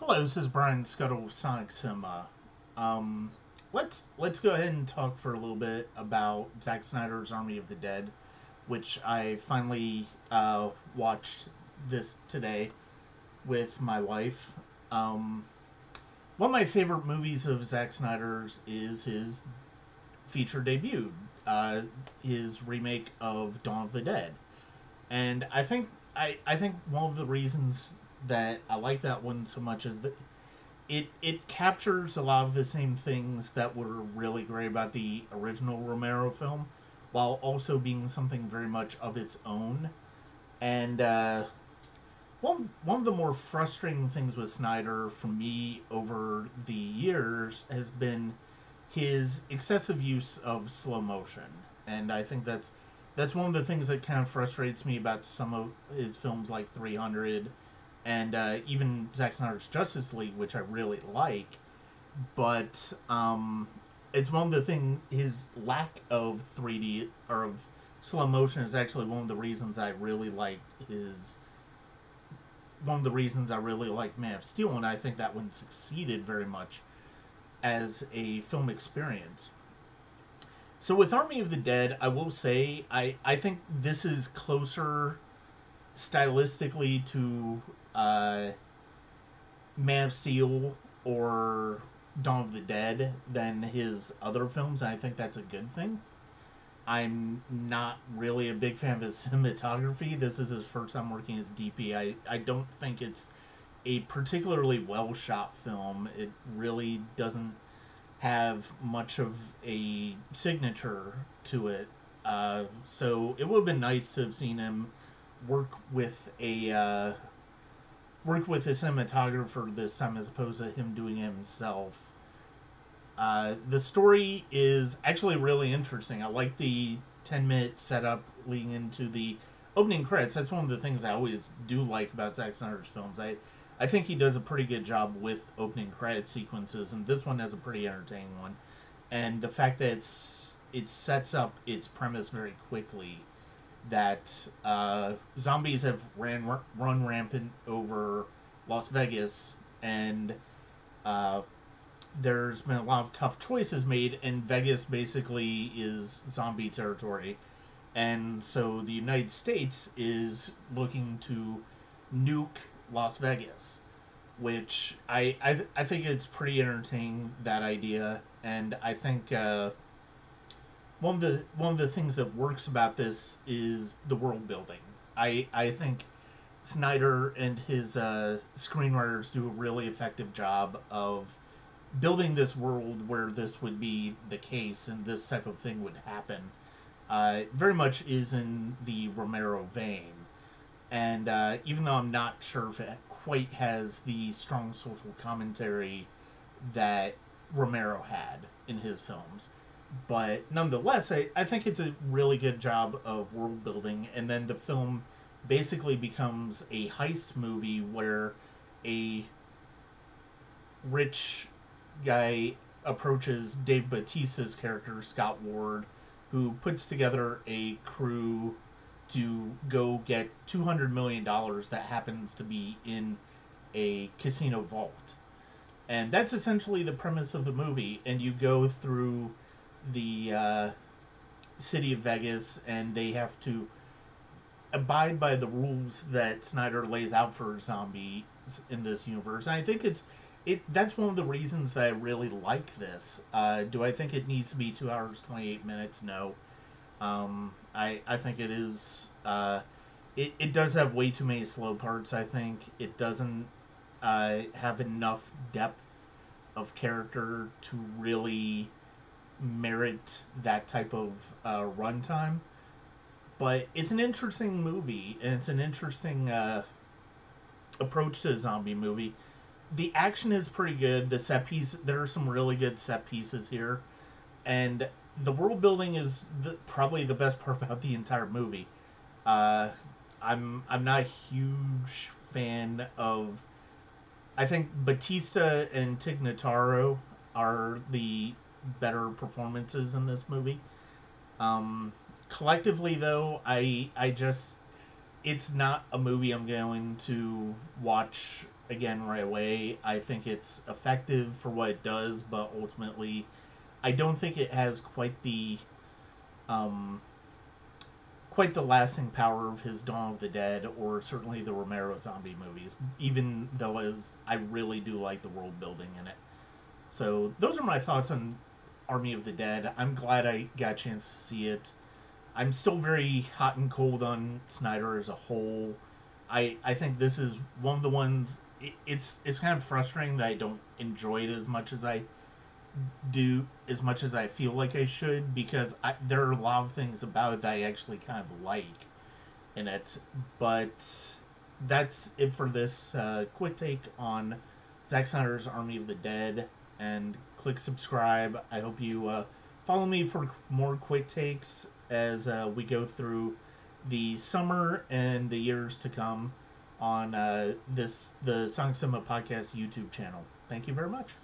Hello, this is Brian Scuttle of Sonic Cinema. Um, let's go ahead and talk for a little bit about Zack Snyder's Army of the Dead, which I finally watched this today with my wife. One of my favorite movies of Zack Snyder's is his feature debut, his remake of Dawn of the Dead, and I think one of the reasons that I like that one so much is that it captures a lot of the same things that were really great about the original Romero film, while also being something very much of its own. And one of the more frustrating things with Snyder for me over the years has been his excessive use of slow motion, and I think that's one of the things that kind of frustrates me about some of his films like 300 and even Zack Snyder's Justice League, which I really like. But it's one of the things, his lack of 3D or of slow motion is actually one of the reasons I really liked his. One of the reasons I really like Man of Steel, and I think that one succeeded very much as a film experience. So with Army of the Dead, I will say I think this is closer stylistically to Man of Steel or Dawn of the Dead than his other films, and I think that's a good thing. I'm not really a big fan of his cinematography. This is his first time working as DP. I don't think it's a particularly well shot film. It really doesn't have much of a signature to it. So it would have been nice to have seen him work with a cinematographer this time as opposed to him doing it himself. The story is actually really interesting. I like the 10-minute setup leading into the opening credits. That's one of the things I always do like about Zack Snyder's films. I think he does a pretty good job with opening credit sequences, and this one has a pretty entertaining one. And the fact that it sets up its premise very quickly, that zombies have run rampant over Las Vegas, and there's been a lot of tough choices made, and Vegas basically is zombie territory. And so the United States is looking to nuke Las Vegas, which I think it's pretty entertaining, that idea. And I think one of the things that works about this is the world building. I think Snyder and his screenwriters do a really effective job of building this world where this would be the case and this type of thing would happen. Very much is in the Romero vein. And even though I'm not sure if it quite has the strong social commentary that Romero had in his films, but nonetheless, I think it's a really good job of world building. And then the film basically becomes a heist movie where a rich guy approaches Dave Bautista's character, Scott Ward, who puts together a crew to go get $200 million that happens to be in a casino vault. And that's essentially the premise of the movie. And you go through the city of Vegas, and they have to abide by the rules that Snyder lays out for zombies in this universe. And I think that's one of the reasons that I really like this. Do I think it needs to be 2 hours 28 minutes? No. I think it is. It does have way too many slow parts. I think it doesn't have enough depth of character to really merit that type of runtime. But it's an interesting movie, and it's an interesting approach to a zombie movie. The action is pretty good. The set piece, there are some really good set pieces here, and the world building is probably the best part about the entire movie. I'm not a huge fan of. I think Batista and Tig Notaro are the better performances in this movie. Collectively, though, I just it's not a movie I'm going to watch again right away. I think it's effective for what it does, but ultimately, I don't think it has um, quite the lasting power of his Dawn of the Dead or certainly the Romero zombie movies. Even though I really do like the world building in it. So those are my thoughts on Army of the Dead. I'm glad I got a chance to see it. I'm still very hot and cold on Snyder as a whole. I think this is one of the ones. It's kind of frustrating that I don't enjoy it as much as I do, as much as I feel like I should, because there are a lot of things about it that I actually kind of like in it. But that's it for this quick take on Zack Snyder's Army of the Dead. And click subscribe. I hope you follow me for more quick takes as we go through the summer and the years to come on the Sonic Cinema Podcast YouTube channel. Thank you very much.